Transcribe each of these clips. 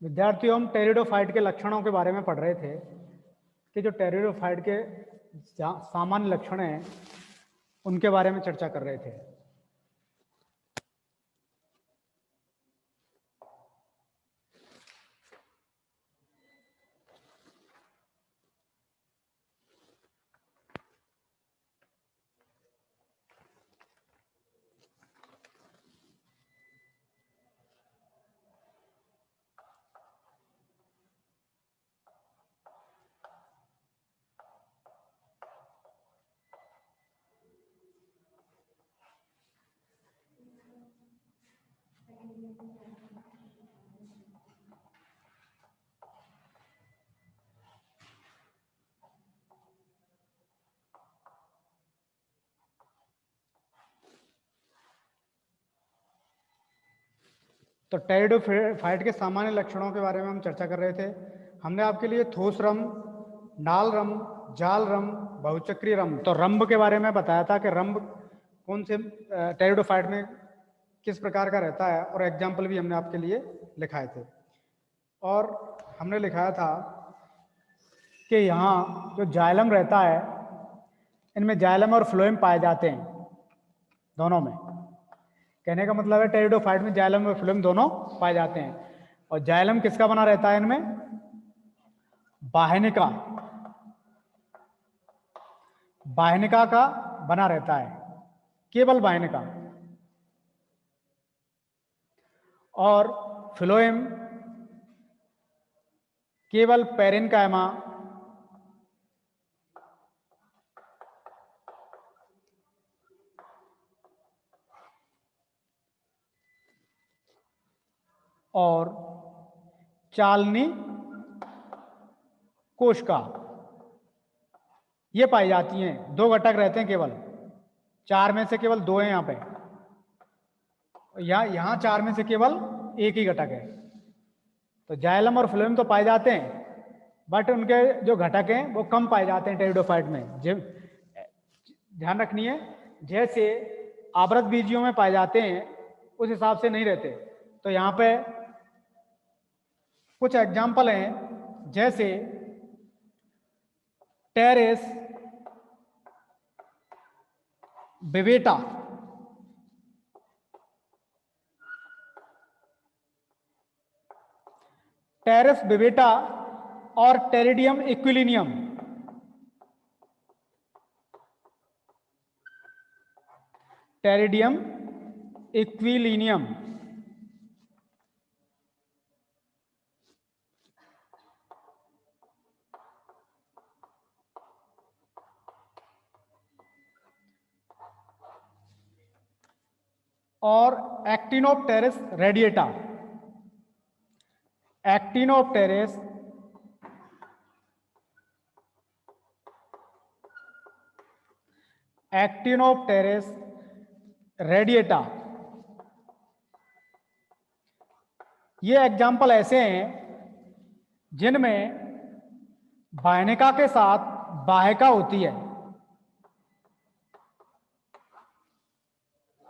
विद्यार्थियों, हम टेरिडोफाइट के लक्षणों के बारे में पढ़ रहे थे कि जो टेरिडोफाइट के सामान्य लक्षण हैं उनके बारे में चर्चा कर रहे थे। तो टेरिडोफाइट के सामान्य लक्षणों के बारे में हम चर्चा कर रहे थे। हमने आपके लिए ठोस रंभ, नाल रंभ, जाल रंभ, बहुचक्रीय रंभ, तो रंभ के बारे में बताया था कि रंभ कौन से टेरिडोफाइट में किस प्रकार का रहता है, और एग्जाम्पल भी हमने आपके लिए लिखाए थे। और हमने लिखाया था कि यहाँ जो जाइलम रहता है, इनमें जाइलम और फ्लोएम पाए जाते हैं दोनों में। कहने का मतलब है टेरिडोफाइट में जाइलम और फ्लोएम दोनों पाए जाते हैं। और जाइलम किसका बना रहता है इनमें? वाहिनिका, वाहिनिका का बना रहता है, केवल वाहिनिका। और फ्लोएम केवल पेरेन्काइमा और चालनी कोशिका ये पाई जाती हैं। दो घटक रहते हैं केवल, चार में से केवल दो हैं यहाँ पे, यहाँ चार में से केवल एक ही घटक है। तो जाइलम और फ्लोएम तो पाए जाते हैं, बट उनके जो घटक हैं वो कम पाए जाते हैं टेरिडोफाइट में। ध्यान रखनी है, जैसे आवृत बीजियों में पाए जाते हैं उस हिसाब से नहीं रहते। तो यहाँ पे कुछ एग्जाम्पल हैं, जैसे टेरेस बिवेटा, टेरेस बिवेटा और टेरिडियम इक्विलिनियम। टेरिडियम इक्विलिनियम और एक्टिनोप्टेरिस रेडिएटा। एक्टिनोप्टेरिस एक्टिनोप्टेरिस रेडिएटा, ये एग्जाम्पल ऐसे हैं जिनमें वाहिनिका के साथ वाहिका होती है।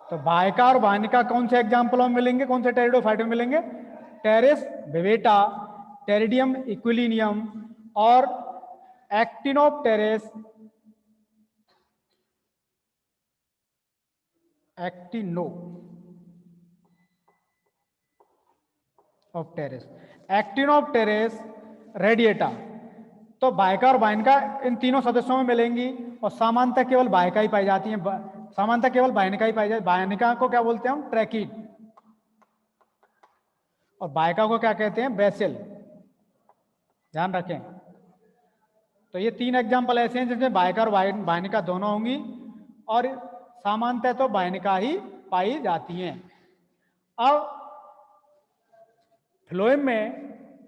तो वाहिका और वाहिनिका कौन से एग्जाम्पलों में मिलेंगे, कौन से टेरिडोफाइट में मिलेंगे? टेरेस बिवेटा, टेरिडियम इक्विलिनियम और एक्टिनोप्टेरिस एक्टिनोप्टेरिस रेडिएटा। तो वाहिका और वाहिनिका इन तीनों सदस्यों में मिलेंगी, और सामान्यतः केवल वाहिका ही पाई जाती है। सामान्यतः केवल वाहिनिका ही पाई जाती है। वाहिनिका को क्या बोलते हैं हम? ट्रैकीन। और वाहिका को क्या कहते हैं? बेसिल। ध्यान रखें। तो ये तीन एग्जाम्पल ऐसे हैं जिसमें वाहिका और वाहिनिका दोनों होंगी, और सामान्यतः तो वाहिनिका ही पाई जाती हैं। अब फ्लोएम में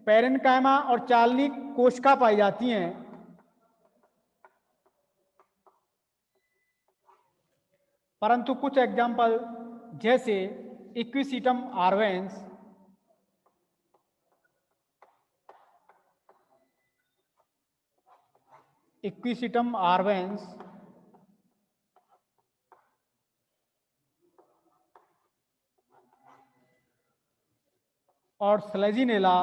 पेरेन्काइमा और चालनी कोशिका पाई जाती हैं। परंतु कुछ एग्जाम्पल जैसे इक्विसीटम आर्वेंस, इक्विसीटम आर्वेंस और स्लेजिनेला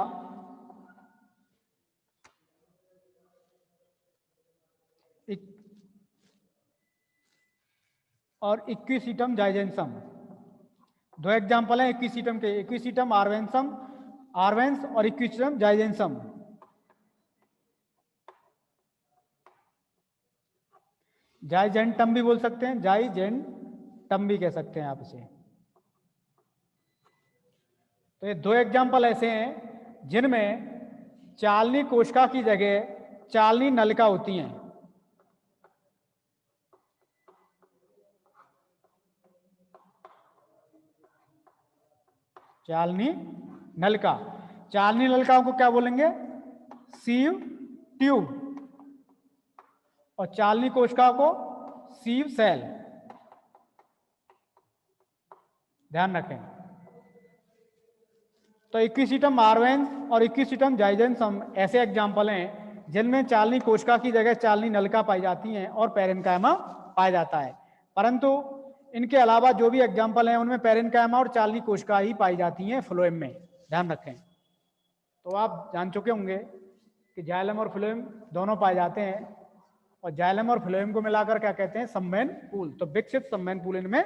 और इक्विसीटम जाइजेंसम। दो एग्जाम्पल हैं इक्विसीटम के, इक्विसीटम आर्वेंसम, आर्वेंस और इक्विसीटम जाइजेंसम। जाइजेंटम भी बोल सकते हैं, जाइजेंटम भी कह सकते हैं आप इसे। तो ये दो एग्जाम्पल ऐसे हैं जिनमें चालनी कोशिका की जगह चालनी नलिका होती हैं। चालनी नलिका, चालनी नलिका को क्या बोलेंगे? Sieve tube. और चालनी कोशिका को सीव सेल। ध्यान रखें। तो इक्विसीटम आर्वेंस और इक्विसीटम जाइजेंसम ऐसे एग्जाम्पल हैं जिनमें चालनी कोशिका की जगह चालनी नलिका पाई जाती हैं और पेरेन्काइमा पाया जाता है। परंतु इनके अलावा जो भी एग्जाम्पल हैं उनमें पेरेन्काइमा और चालनी कोशिका ही पाई जाती हैं फ्लोएम में। ध्यान रखें। तो आप जान चुके होंगे कि जाइलम और फ्लोएम दोनों पाए जाते हैं, और जाइलम और फ्लोएम को मिलाकर क्या कहते हैं? सम्मेन पूल। तो विकसित सम्मेन पूल इनमें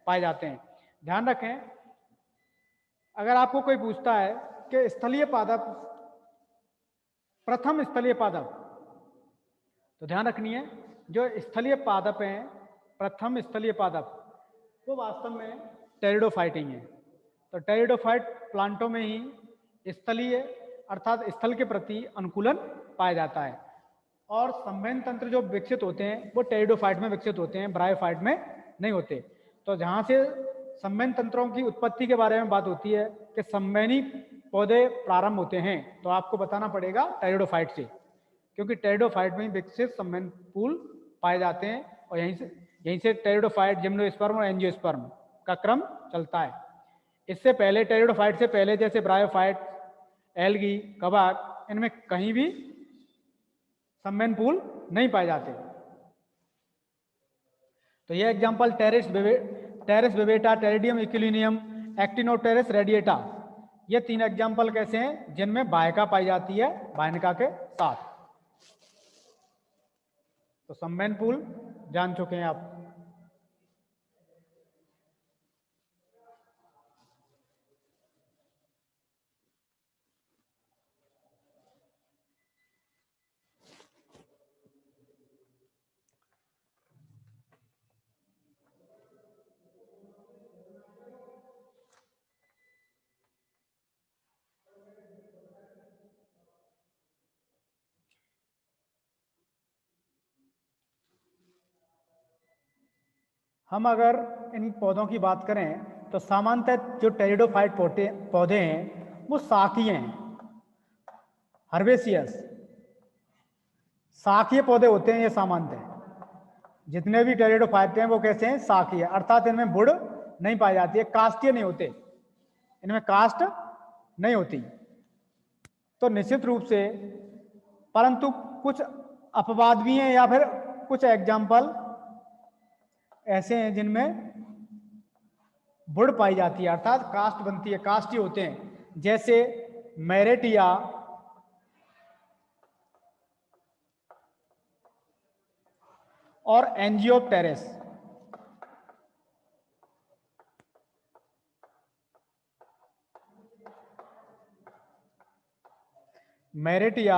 पाए जाते हैं। ध्यान रखें, अगर आपको कोई पूछता है कि स्थलीय पादप, प्रथम स्थलीय पादप, तो ध्यान रखनी है जो स्थलीय पादप हैं, प्रथम स्थलीय पादप, वो वास्तव में टेरिडोफाइट ही है। तो टेरिडोफाइट प्लांटों में ही स्थलीय अर्थात स्थल के प्रति अनुकूलन पाया जाता है। और संवहन तंत्र जो विकसित होते हैं वो टेरिडोफाइट में विकसित होते हैं, ब्रायोफाइट में नहीं होते। तो जहाँ से संवहन तंत्रों की उत्पत्ति के बारे में बात होती है कि संवहनी पौधे प्रारंभ होते हैं, तो आपको बताना पड़ेगा टेरिडोफाइट से, क्योंकि टेरिडोफाइट में विकसित संवहन पूल पाए जाते हैं। और यहीं से टेरिडोफाइट, जिम्नोस्पर्म और एंजियोस्पर्म का क्रम चलता है। इससे पहले, टेरिडोफाइट से पहले, जैसे ब्रायोफाइट, एल्गी, कबाक, इनमें कहीं भी संवहन पूल नहीं पाए जाते। तो यह एग्जांपल टेरेस बेबेटा, टेरिडियम इक्विलिनियम, एक्टिनोप्टेरिस रेडिएटा, ये तीन एग्जांपल कैसे हैं जिनमें बाह्यका पाई जाती है बाह्यनिका के साथ। तो संवहन पूल जान चुके हैं आप। हम अगर इन पौधों की बात करें तो सामान्यतः जो टेरिडोफाइट पौधे हैं वो शाखीय हैं, हर्बेसियस शाखीय पौधे होते हैं। ये सामान्यतः जितने भी टेरिडोफाइट हैं वो कैसे हैं? शाखीय, अर्थात इनमें बुड़ नहीं पाई जाती है, काष्ठीय नहीं होते, इनमें काष्ठ नहीं होती। तो निश्चित रूप से, परंतु कुछ अपवाद भी हैं या फिर कुछ एग्जाम्पल ऐसे हैं जिनमें बुड़ पाई जाती है, अर्थात कास्ट बनती है, कास्टी होते हैं, जैसे मेरेटिया, और एंजियोप्टेरिस। मेरेटिया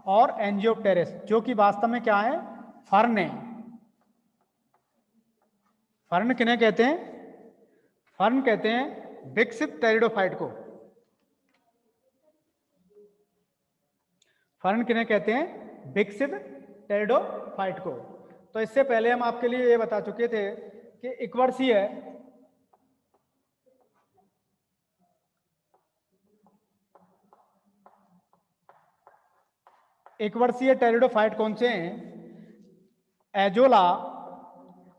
और एंजियोप्टेरिस जो कि वास्तव में क्या है? फर्न है। फर्न किन्हें कहते हैं? फर्न कहते हैं विकसित टेरिडोफाइट को। फर्न किन्हें कहते हैं? विकसित टेरिडोफाइट को। तो इससे पहले हम आपके लिए ये बता चुके थे कि एकवर्षीय टेरिडोफाइट कौन से हैं? एजोला,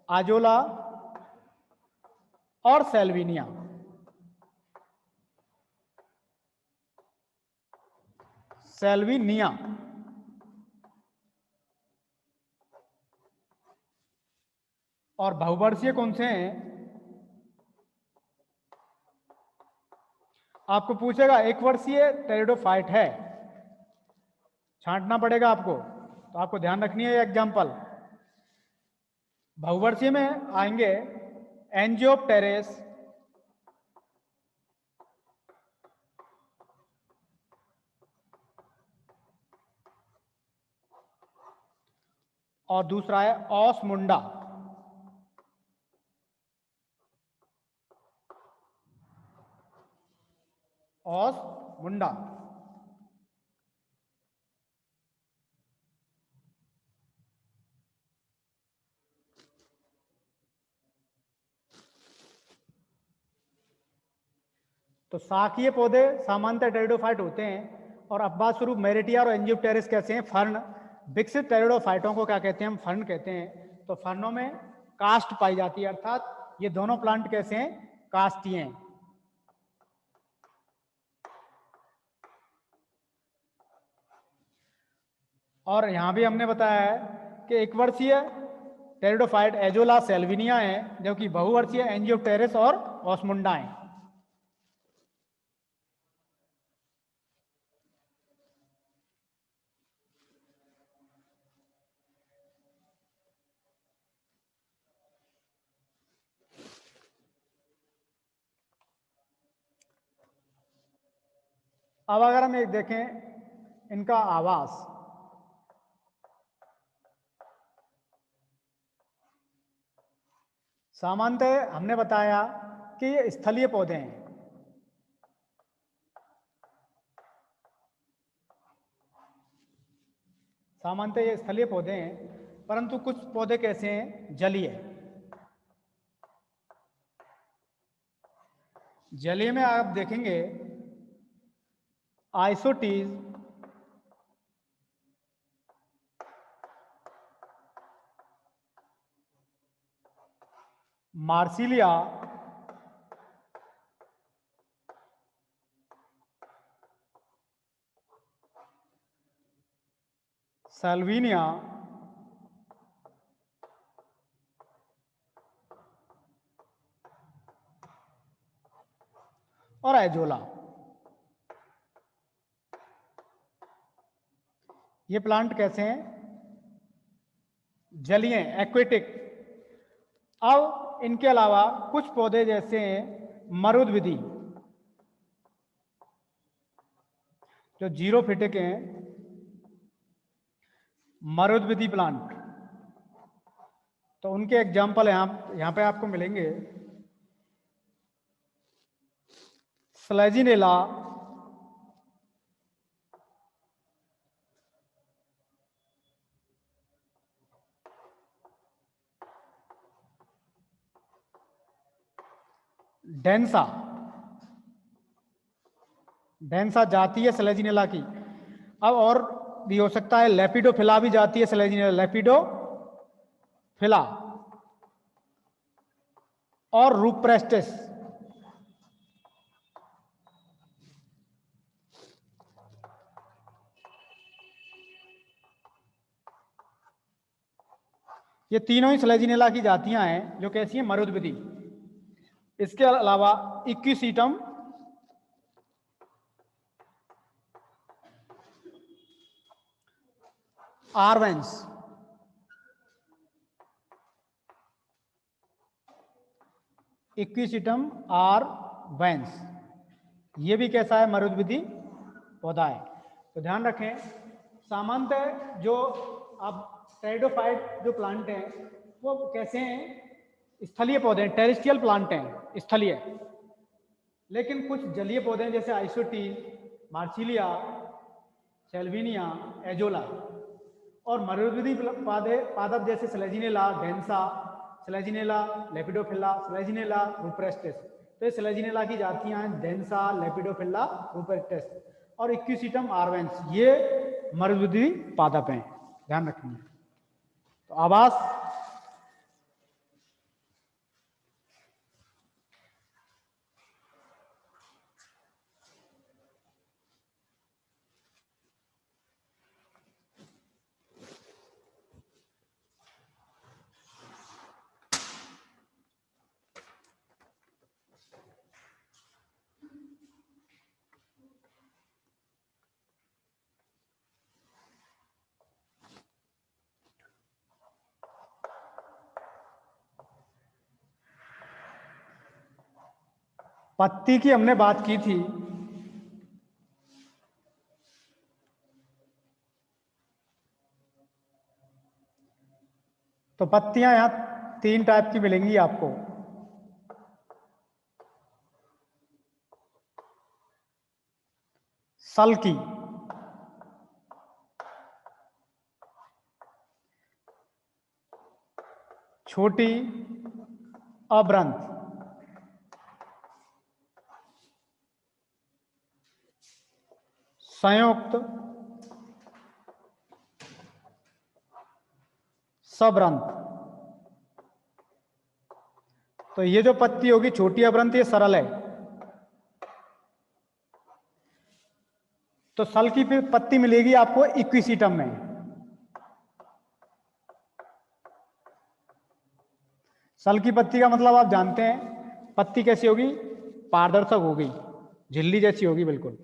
आजोला और सेल्विनिया। सेल्विनिया। और बहुवर्षीय कौन से हैं? आपको पूछेगा एक वर्षीय टेरिडोफाइट है, छांटना पड़ेगा आपको, तो आपको ध्यान रखनी है एग्जाम्पल। बहुवर्षीय में आएंगे एंजियोप्टेरिस, और दूसरा है ऑसमुंडा। ऑसमुंडा। तो शाखीय पौधे सामान्यतः टेरिडोफाइट होते हैं। और अब बात शुरू, मेरिटिया और एंजियोप्टेरिस कैसे हैं? फर्न। विकसित टेरिडोफाइटों को क्या कहते हैं? हम फर्न कहते हैं। तो फर्नों में कास्ट पाई जाती है, अर्थात ये दोनों प्लांट कैसे हैं? कास्टीय हैं। और यहां भी हमने बताया है कि एक वर्षीय टेरिडोफाइट एजोला सेल्विनिया है, जबकि बहुवर्षीय एंजियोप्टेरिस और ऑसमुंडा है। अब अगर हम एक देखें इनका आवास, सामान्यतः हमने बताया कि ये स्थलीय पौधे हैं। सामान्यतः ये स्थलीय पौधे हैं, परंतु कुछ पौधे कैसे हैं? जलीय। जलीय में आप देखेंगे आइसोटीज, मार्सिलिया, साल्विनिया और एजोला। ये प्लांट कैसे हैं? जलीय, एक्वेटिक। अब इनके अलावा कुछ पौधे जैसे मरुदविधि, जो जीरोफिटिक हैं, मरुदविधि प्लांट, तो उनके एग्जाम्पल यहां पे आपको मिलेंगे। स्लेजिनेला, डेंसा, डेंसा जाती है स्लेजिनेला की। अब और भी हो सकता है, लेपिडोफिला भी जाती है स्लेजिनेला, लेपिडोफिला और रूप्रेस्टिस। ये तीनों ही स्लेजिनेला की जातियां हैं, जो कैसी हैं? मरुदविधि। इसके अलावा इक्विसीटम, आर्वेंस, इक्विसीटम आर्वेंस, ये भी कैसा है? मरुदविधि पौधा है। तो ध्यान रखें, सामान्यतः जो अब टेरिडोफाइट जो प्लांट हैं वो कैसे हैं? स्थलीय पौधे हैं, टेरेस्ट्रियल प्लांट हैं, स्थलीय। लेकिन कुछ जलीय पौधे हैं जैसे आइसोटी, मार्सिलिया, सेल्विनिया, एजोला, और मरुदविधि पादप जैसे स्लेजिनेला, डेंसा, स्लेजिनेला, लेपिडोफिला, स्लेजिनेला, रूप्रेस्टिस। तो ये स्लेजिनेला की जातियां हैं, डेंसा, लेपिडोफिला, रूप्रेस्टिस। और इक्विसीटम आर्वेंस, ये मरुदविधि पादप हैं, ध्यान रखिए। तो आवास, पत्ती की हमने बात की थी, तो पत्तियां यहां 3 टाइप की मिलेंगी आपको। सल की, छोटी अवृंत, संयुक्त सवृंत। तो ये जो पत्ती होगी छोटी अवृंत, ये सरल है। तो सल की फिर पत्ती मिलेगी आपको इक्विसीटम में। सल की पत्ती का मतलब आप जानते हैं, पत्ती कैसी होगी, पारदर्शक होगी, झिल्ली जैसी होगी बिल्कुल।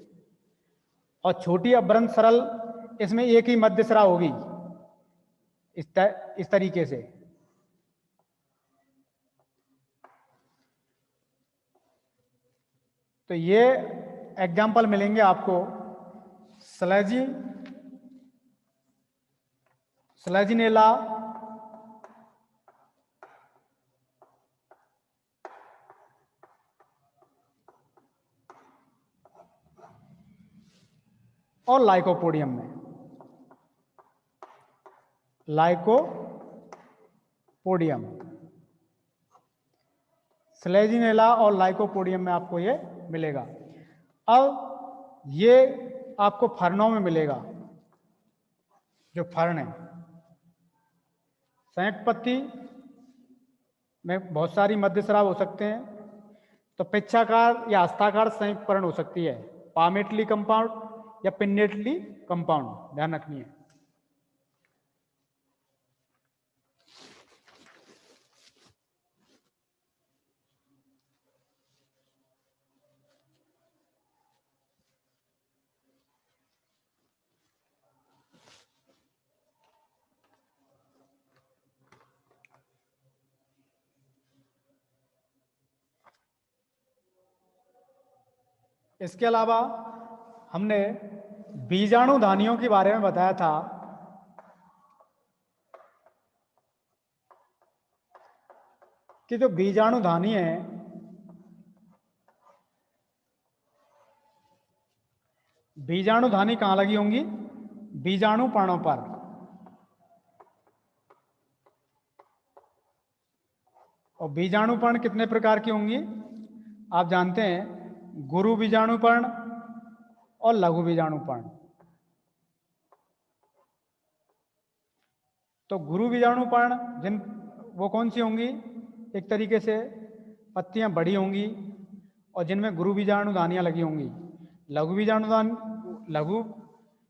और छोटी अवृंत सरल, इसमें एक ही मध्यस्रा होगी, इस तरीके से। तो ये एग्जाम्पल मिलेंगे आपको स्लेजिनेला और लाइकोपोडियम में। लाइकोपोडियम, स्लेजिनेला और लाइकोपोडियम में आपको ये मिलेगा। अब ये आपको फर्नों में मिलेगा, जो फर्न है। संयुक्त पत्ती में बहुत सारी मध्यस्राव हो सकते हैं। तो पिच्छाकार या हस्ताकार संयुक्त फर्ण हो सकती है, पामेटली कंपाउंड या पिन्नेटली कंपाउंड, ध्यान रखनी है। इसके अलावा हमने बीजाणुधानियों के बारे में बताया था कि जो बीजाणुधानी है, बीजाणुधानी कहाँ लगी होंगी, बीजाणु पर्णों पर। और बीजाणु पर्ण कितने प्रकार की होंगी आप जानते हैं, गुरु बीजाणु पर्ण और लघु बीजाणु पर्ण। तो गुरु बीजाणु पर्ण वो कौन सी होंगी, एक तरीके से पत्तियां बड़ी होंगी और जिनमें गुरु बीजाणु धानियां लगी होंगी। लघु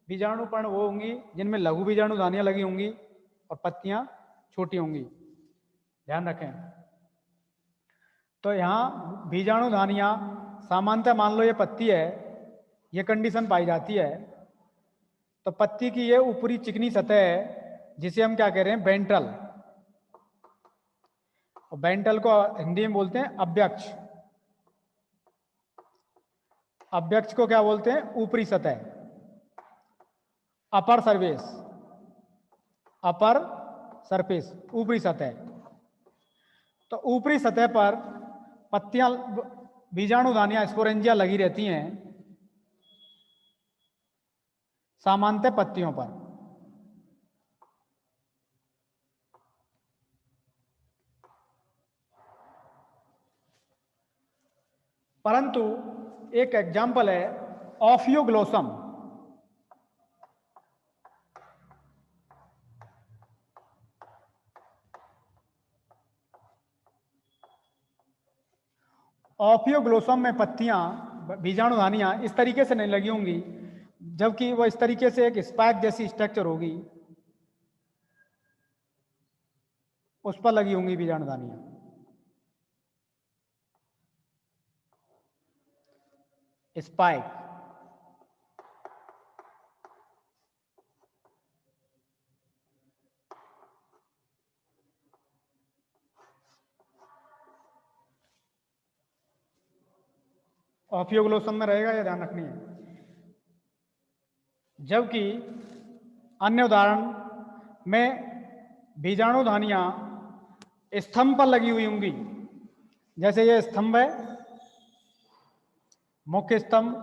बीजाणु पर्ण वो होंगी जिनमें लघु बीजाणु धानियां लगी होंगी और पत्तियां छोटी होंगी, ध्यान रखें। तो यहाँ बीजाणु धानियां सामान्यतः, मान लो ये पत्ती है, ये कंडीशन पाई जाती है। तो पत्ती की ये ऊपरी चिकनी सतह है, जिसे हम क्या कह रहे हैं, वेंट्रल। और वेंट्रल को हिंदी में बोलते हैं अव्यक्ष। अव्यक्ष को क्या बोलते हैं, ऊपरी सतह, अपर सरफेस, अपर सरफेस, ऊपरी सतह। तो ऊपरी सतह पर पत्तियां, बीजाणुधानियां, स्पोरेंजिया लगी रहती हैं सामान्यतः पत्तियों पर। परंतु एक एग्जाम्पल है ऑफियोग्लोसम। ऑफियोग्लोसम में पत्तियां, बीजाणुधानियां इस तरीके से नहीं लगी होंगी, जबकि वह इस तरीके से एक स्पाइक जैसी स्ट्रक्चर होगी, उस पर लगी होंगी बीजाणुधानियां। स्पाइक, ऑफियोग्लोसम में रहेगा, ये ध्यान रखनी है। जबकि अन्य उदाहरण में बीजाणु धानियां स्तंभ पर लगी हुई होंगी, जैसे ये स्तंभ है, मुख्य स्तंभ,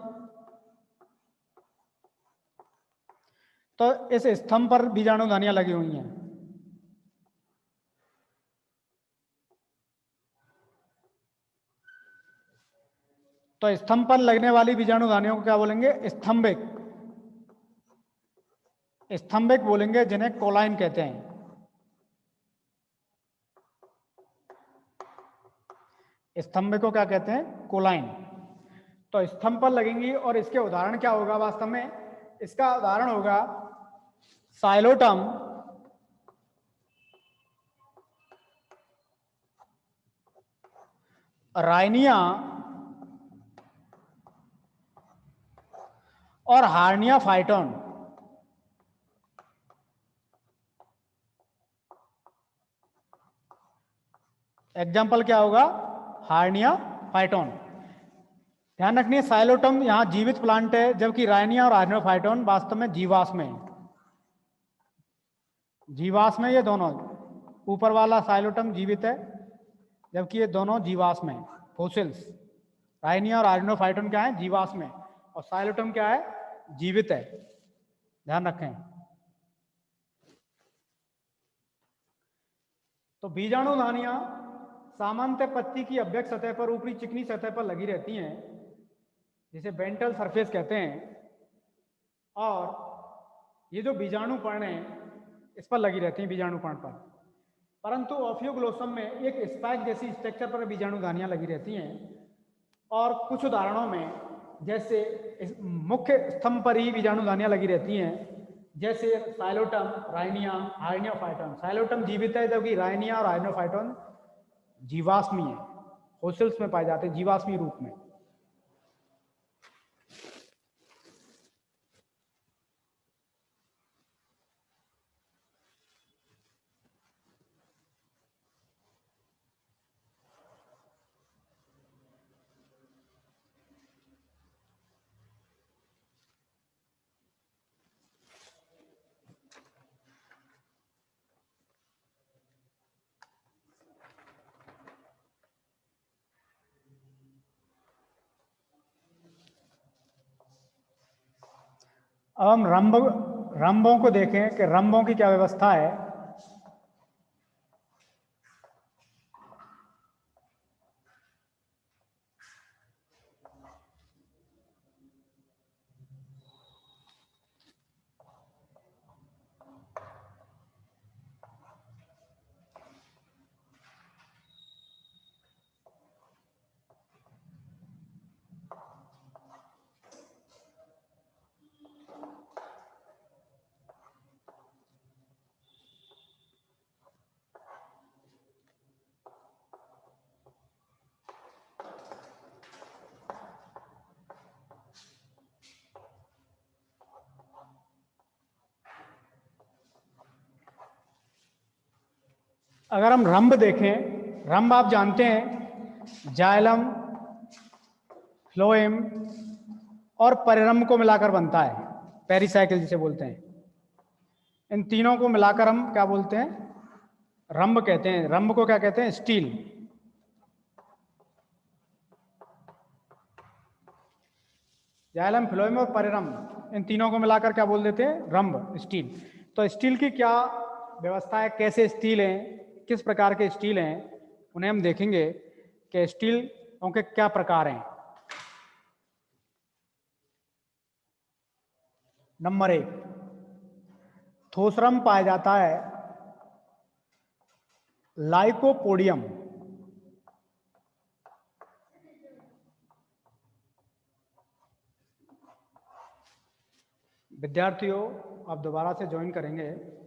तो इस स्तंभ पर बीजाणु धानियां लगी हुई हैं। तो स्तंभ पर लगने वाली बीजाणु धानियों को क्या बोलेंगे? स्तंभिक। स्तंभिक बोलेंगे, जिन्हें कोलाइन कहते हैं। स्तंभिक को क्या कहते हैं? कोलाइन। तो स्तंभ पर लगेंगी, और इसके उदाहरण क्या होगा वास्तव में? इसका उदाहरण होगा साइलोटम, राइनिया और हार्निया फाइटोन। एग्जाम्पल क्या होगा? Hernia phyton. ध्यान रखनी है, साइलोटम यहां जीवित प्लांट है, जबकि राइनिया और हार्निया फाइटोन वास्तव में जीवाश्म है। जीवाश्म है ये दोनों। ऊपर वाला साइलोटम जीवित है, जबकि ये दोनों जीवाश्म है, फोसिल्स। राइनिया और आर्नियोफाइटोन क्या है? जीवाश्म है। और साइलोटम क्या है? जीवित है। ध्यान रखें। तो बीजाणु धानियां सामान्यतः पत्ती की अभ्यक सतह पर, ऊपरी चिकनी सतह पर लगी रहती हैं, जिसे वेंट्रल सरफेस कहते हैं। और ये जो बीजाणु पर्ण है, इस पर लगी रहती हैं, बीजाणु पर्ण पर। परंतु ऑफियोग्लोसम में एक स्पाइक जैसी स्ट्रक्चर पर बीजाणु धानियां लगी रहती हैं। और कुछ उदाहरणों में, जैसे मुख्य स्तंभ पर ही बीजाणु धानियां लगी रहती हैं, जैसे साइलोटम, राइनिया, हार्नियोफाइटोन। साइलोटम जीवित है, जबकि राइनिया और हार्नियोफाइटोन जीवाश्मी है, फोसिल्स में पाए जाते हैं, जीवाश्मी रूप में। अब हम रंभों को देखें कि रंभों की क्या व्यवस्था है। अगर हम रंभ देखें, रंभ आप जानते हैं जाइलम, फ्लोएम और परिरंभ को मिलाकर बनता है, पेरिसाइकिल जिसे बोलते हैं। इन तीनों को मिलाकर हम क्या बोलते हैं? रंभ कहते हैं। रंभ को क्या कहते हैं? स्टील। जाइलम, फ्लोएम और परिरंभ, इन तीनों को मिलाकर क्या बोल देते हैं? रंभ, स्टील। तो स्टील की क्या व्यवस्था है, कैसे स्टील है, किस प्रकार के स्टील हैं, उन्हें हम देखेंगे कि स्टील के क्या प्रकार हैं। नंबर 1, ठोसरम पाया जाता है लाइकोपोडियम। विद्यार्थियों, आप दोबारा से ज्वाइन करेंगे।